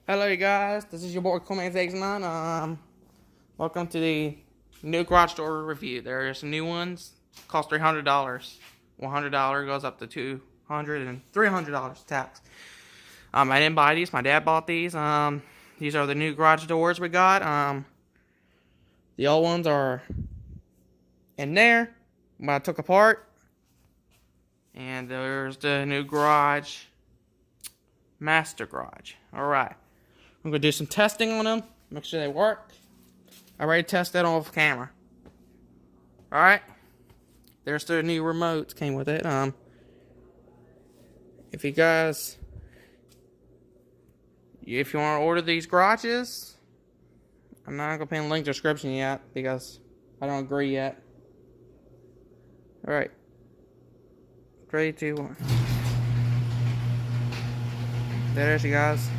Hello, you guys. This is your boy Coleman69. Welcome to the new garage door review. There are some new ones. Cost $300. $100 goes up to $200 and $300 tax. I didn't buy these. My dad bought these. These are the new garage doors we got. The old ones are in there. When I took apart, and there's the new garage, master garage. All right. I'm going to do some testing on them, make sure they work. I already tested off camera. Alright. There's the new remotes came with it. If you guys, if you want to order these garages, I'm not going to put in the link description yet because I don't agree yet. Alright. 3, 2, 1. There it is, you guys.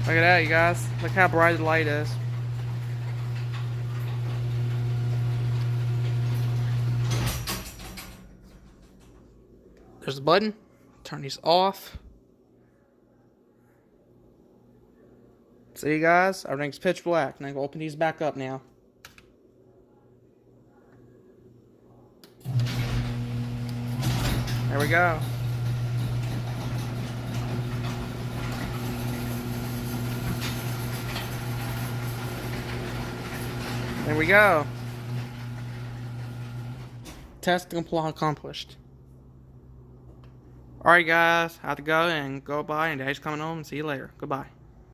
Look at that, you guys. Look how bright the light is. There's a button. Turn these off. See, you guys? Everything's pitch black. And I'm going to open these back up now. There we go. There we go. Test accomplished. Alright guys, I have to go and go bye, and Daddy's coming home, and see you later. Goodbye.